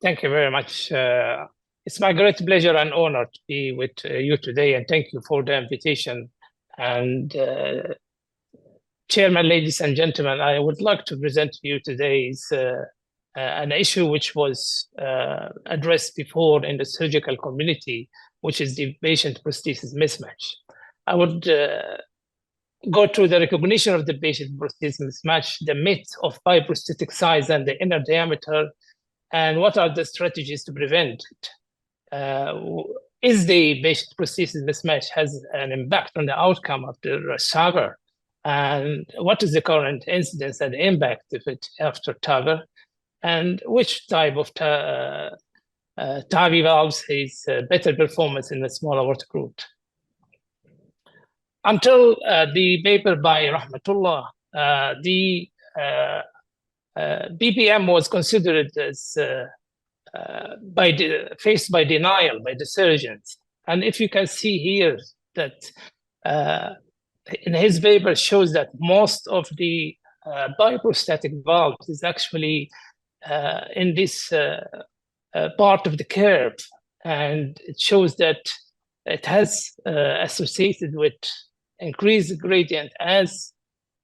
Thank you very much. It's my great pleasure and honor to be with you today, and thank you for the invitation. And Chairman, ladies and gentlemen, I would like to present to you today is an issue which was addressed before in the surgical community, which is the patient-prosthesis mismatch. I would go through the recognition of the patient-prosthesis mismatch, the myth of bioprosthetic size and the inner diameter, and what are the strategies to prevent it. Is the patient-prosthesis mismatch has an impact on the outcome of the TAVI? And what is the current incidence and impact of it after TAVI? And which type of TAVI valves has better performance in the small aortic root? Until the paper by Rahmatullah, the PPM was considered as faced by denial by the surgeons. And if you can see here that in his paper shows that most of the bioprosthetic valves is actually in this part of the curve, and it shows that it has associated with increased gradient as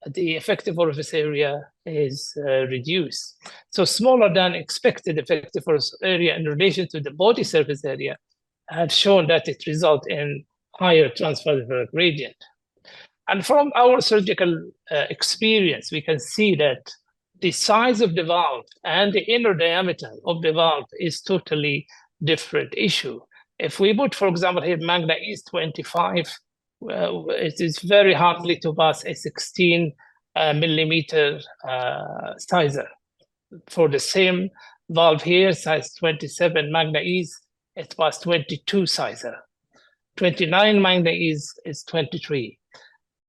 the effective orifice area is reduced. So smaller than expected effective orifice area in relation to the body surface area have shown that it results in higher transverse gradient. And from our surgical experience, we can see that the size of the valve and the inner diameter of the valve is totally different issue. If we put, for example, here Magna is 25, it is very hardly to pass a 16 millimeter sizer. For the same valve here, size 27 Magna is, it was 22 sizer. 29 Magna is 23,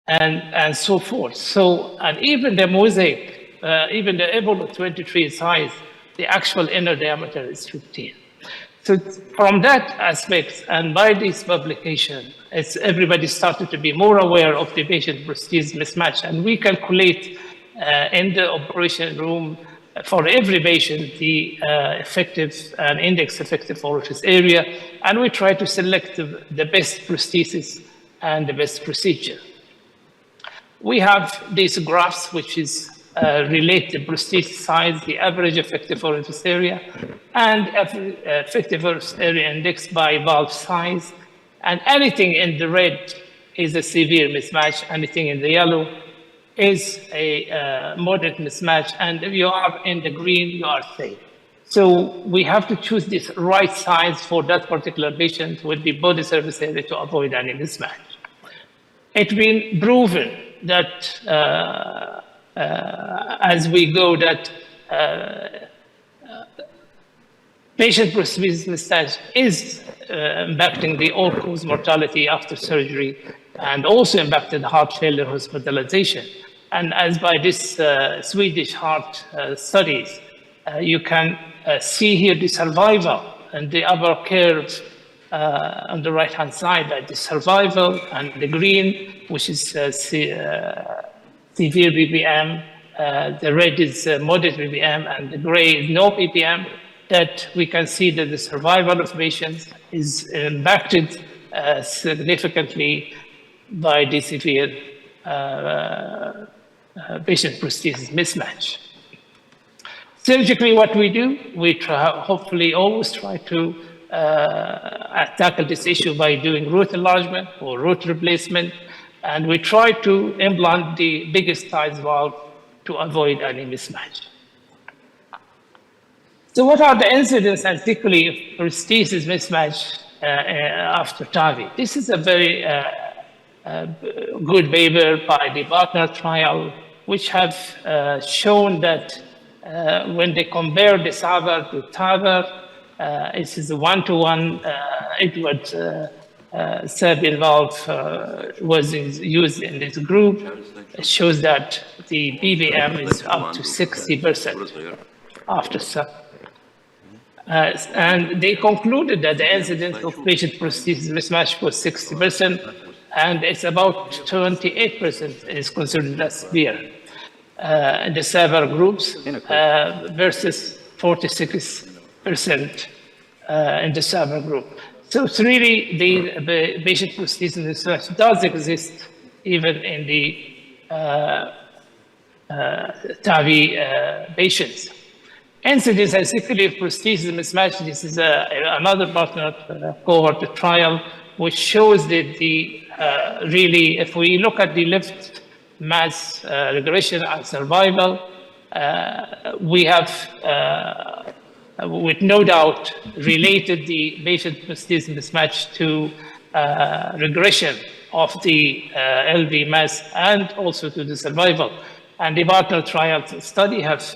and so forth. So, and even the mosaic, even the Evolut 23 size, the actual inner diameter is 15. So from that aspect, and by this publication, everybody started to be more aware of the patient-prosthesis mismatch, and we calculate in the operation room for every patient the effective and index effective orifice area, and we try to select the best prosthesis and the best procedure. We have these graphs, which is relate the prosthesis size, the average effective orifice area, and effective orifice area index by valve size. And anything in the red is a severe mismatch. Anything in the yellow is a moderate mismatch. And if you are in the green, you are safe. So we have to choose this right size for that particular patient with the body surface area to avoid any mismatch. It's been proven that as we go that patient-prosthesis mismatch is impacting the all-cause mortality after surgery and also impacted heart failure hospitalization. And as by this Swedish heart studies, you can see here the survival and the upper curve on the right-hand side, that the survival, and the green, which is severe PPM, the red is moderate PPM, and the gray is no PPM, that we can see that the survival of patients is impacted significantly by the severe patient-prosthesis mismatch. Surgically, what we do, we hopefully always try to tackle this issue by doing root enlargement or root replacement, and we try to implant the biggest size valve to avoid any mismatch. So what are the incidents and particularly of prosthesis mismatch after TAVI? This is a very good paper by the partner trial, which have shown that when they compare the SAVR to TAVR, it is a one-to-one Edward Sabin valve was used in this group. It shows that the PPM is up to 60% after SAVR. And they concluded that the incidence of patient-prosthesis mismatch was 60%, and it's about 28% is considered as severe in the SAVR groups versus 46% in the TAVI group. So it's really the patient prosthesis mismatch does exist even in the TAVI patients. Incidence and severity of prosthesis mismatch, this is another partner cohort trial, which shows that really, if we look at the left mass regression and survival, we have, with no doubt, related the patient prosthesis mismatch to regression of the LV mass and also to the survival. And the partner trial study has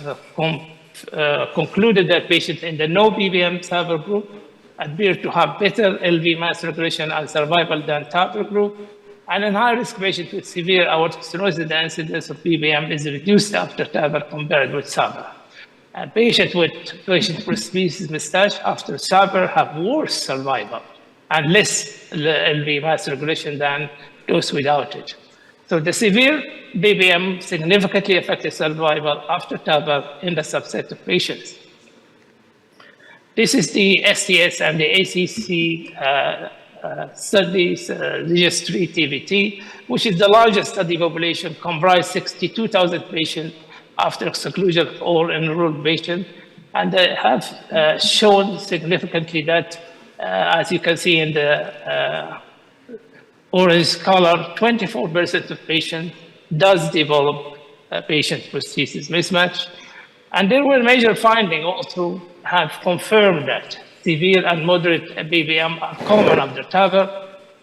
concluded that patients in the no PPM TAVI group appear to have better LV mass regression and survival than TAVI group. And in high-risk patients with severe aortic stenosis, the incidence of PPM is reduced after TAVI compared with SAVR. And patients with patient prosthesis mismatch after SAVR have worse survival and less LV mass regression than those without it. So the severe PPM significantly affected survival after TAVI in the subset of patients. This is the STS and the ACC studies registry TVT, which is the largest study population, comprised 62,000 patients after exclusion of all enrolled patients. And they have shown significantly that, as you can see in the orange color, 24% of patients does develop patient prosthesis mismatch. And there were major findings also have confirmed that severe and moderate PPM are common after TAVI.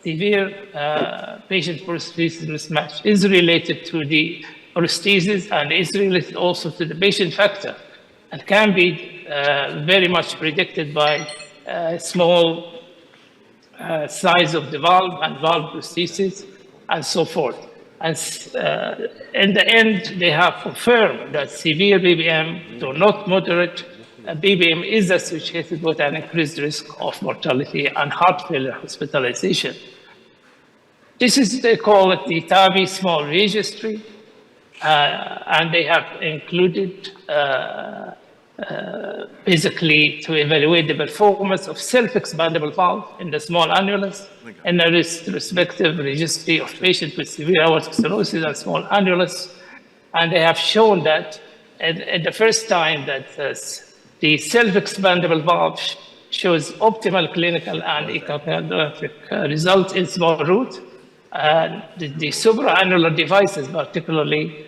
Severe patient prosthesis mismatch is related to the prosthesis and is related also to the patient factor and can be very much predicted by small size of the valve and valve prosthesis and so forth. And in the end, they have confirmed that severe PPM, though not moderate, PPM is associated with an increased risk of mortality and heart failure hospitalization. This is, they call it the TAVI small registry, and they have included basically to evaluate the performance of self-expandable valve in the small annulus in a respective registry of patients with severe aortic stenosis and small annulus. And they have shown that at the first time that the self-expandable valve shows optimal clinical and echocardiographic results in small root. The supraannular devices particularly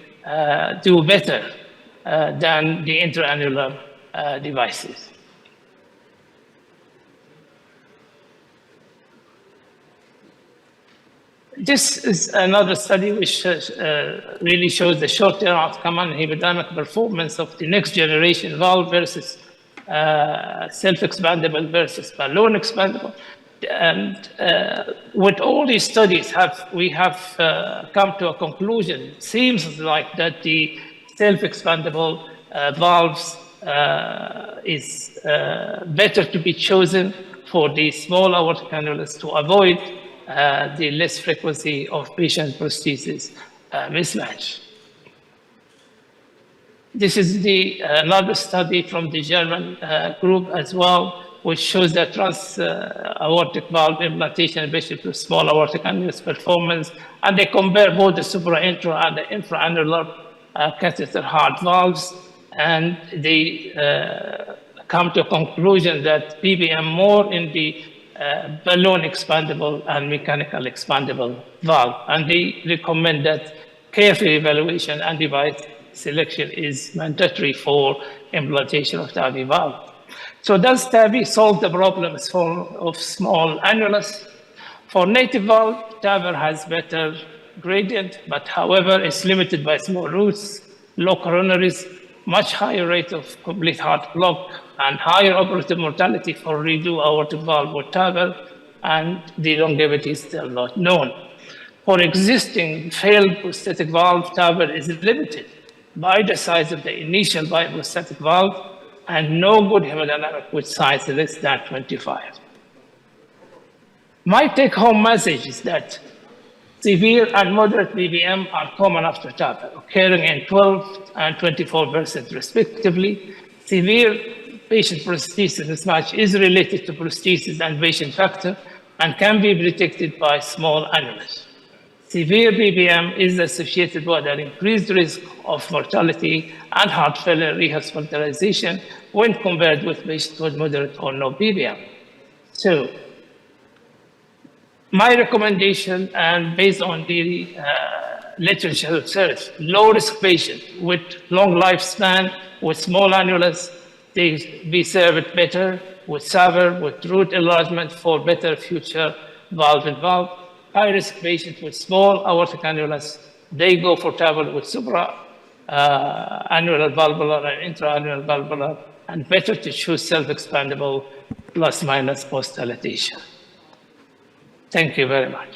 do better than the intraannular devices. This is another study which really shows the short-term outcome and hemodynamic performance of the next generation valve versus self-expandable versus balloon expandable. And with all these studies, we have come to a conclusion. It seems like that the self-expandable valves is better to be chosen for the small aortic annulus to avoid the less frequency of patient prosthesis mismatch. This is another study from the German group as well, which shows that trans-aortic valve implantation in patients with small aortic annulus performance, and they compare both the supra-intra and the infra-annular catheter heart valves, and they come to a conclusion that PPM more in the balloon expandable and mechanical expandable valve. And they recommend that careful evaluation and device selection is mandatory for implantation of TAVI valve. So does TAVI solve the problems of small annulus? For native valve, TAVI has better gradient, but however, it's limited by small roots, low coronaries, much higher rate of complete heart block, and higher operative mortality for redo aortic valve with TAVI, and the longevity is still not known. For existing failed prosthetic valve, TAVI is limited by the size of the initial bioprosthetic valve and no good hemodynamic with size less than 25. My take-home message is that severe and moderate PPM are common after TAVI, occurring in 12 and 24% respectively. Severe patient prosthesis mismatch is related to prosthesis and patient factor and can be predicted by small annulus. Severe PPM is associated with an increased risk of mortality and heart failure rehospitalization when compared with patients with moderate or no PPM. So, my recommendation, and based on the literature research, low-risk patients with long lifespan, with small annulus, they be served better with SAVR, with root enlargement for better future valve-in-valve. High-risk patients with small aortic annulus, they go for TAVI with annular valvular and intra-annular valvular, and better to choose self-expandable plus minus post-dilatation. Thank you very much.